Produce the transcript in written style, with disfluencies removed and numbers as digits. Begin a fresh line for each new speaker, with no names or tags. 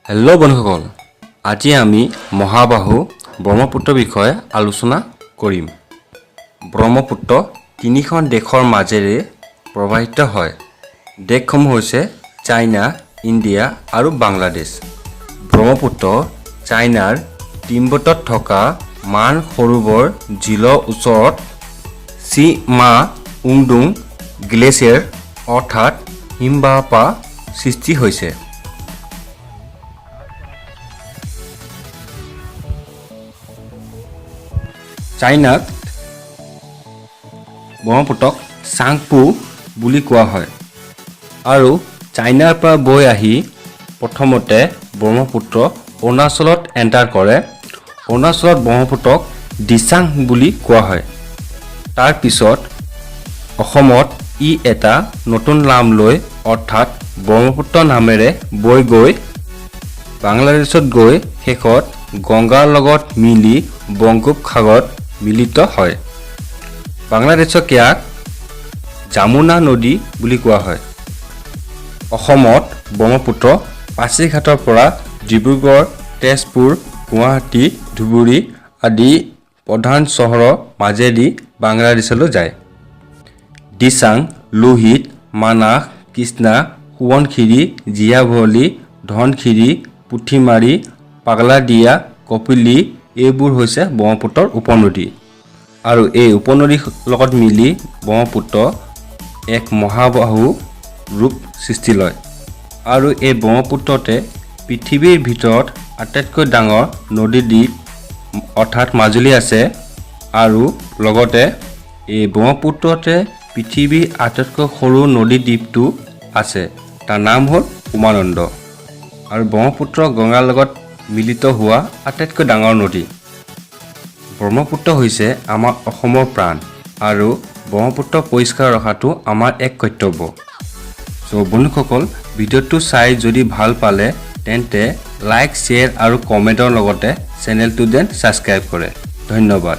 Hello' বন্ধুসকল, আজি আমি মহাবাহু ব্ৰহ্মপুত্ৰ বিষয়ে আলোচনা কৰিম। ব্ৰহ্মপুত্ৰ তিনিখন দেশৰ মাজেৰে প্ৰবাহিত হয়। দেশসমূহ হৈছে চাইনা, ইণ্ডিয়া আৰু বাংলাদেশ। ব্ৰহ্মপুত্ৰ চাইনাৰ তিব্বতত থকা মান সৰোবৰ ঝিলৰ ওচৰত চিমা উংডুং গ্লেচিয়াৰ অৰ্থাৎ হিমবাহপা সৃষ্টি হৈছে। চাইনাত ব্ৰহ্মপুত্ৰক চাংপু বুলি কোৱা হয় আৰু চাইনাৰ পৰা বৈ আহি প্ৰথমতে ব্ৰহ্মপুত্ৰ অৰুণাচলত এণ্টাৰ কৰে। অৰুণাচলত ব্ৰহ্মপুত্ৰক দিচাং বুলি কোৱা হয়। তাৰ পিছত অসমত ই এটা নতুন নাম লৈ অৰ্থাৎ ব্ৰহ্মপুত্ৰ নামেৰে বৈ গৈ বাংলাদেশত গৈ শেষত গংগাৰ লগত মিলি বংগোপসাগৰত মিলিত হয়। বাংলাদেশক ইয়াক যমুনা নদী বুলি কোৱা হয়। অসমত ব্ৰহ্মপুত্ৰ পাছিঘাটৰ পৰা ডিব্ৰুগড়, তেজপুৰ, গুৱাহাটী, ধুবুৰী আদি প্ৰধান চহৰৰ মাজেদি বাংলাদেশলৈ যায়। দিচাং, লোহিত, মানাহ, কৃষ্ণা, সোৱণশিৰি, জীয়াভৰলী, ধনশিৰি, পুঠিমাৰী, পাগলাদিয়া, কপিলী এইবোৰ হৈছে ব্ৰহ্মপুত্ৰৰ উপনদী আৰু এই উপনদীৰ লগত মিলি ব্ৰহ্মপুত্ৰ এক মহাবাহু ৰূপ সৃষ্টি লয় আৰু এই ব্ৰহ্মপুত্ৰতে পৃথিৱীৰ ভিতৰত আটাইতকৈ ডাঙৰ নদীদ্বীপ অৰ্থাৎ মাজুলী আছে আৰু লগতে এই ব্ৰহ্মপুত্ৰতে পৃথিৱীৰ আটাইতকৈ সৰু নদীদ্বীপটো আছে, তাৰ নাম হ'ল উমানন্দ আৰু ব্ৰহ্মপুত্ৰ গংগাৰ লগত মিলিত হোৱা আটাইতকৈ ডাঙৰ নদী। ব্ৰহ্মপুত্ৰ হৈছে আমাৰ অসমৰ প্ৰাণ আৰু ব্ৰহ্মপুত্ৰ পৰিষ্কাৰ ৰখাটো আমাৰ এক কৰ্তব্য। চ' বন্ধুসকল, ভিডিঅ'টো চাই যদি ভাল পালে তেন্তে লাইক, শ্বেয়াৰ আৰু কমেণ্টৰ লগতে চেনেলটো ছাবস্ক্ৰাইব কৰে। ধন্যবাদ।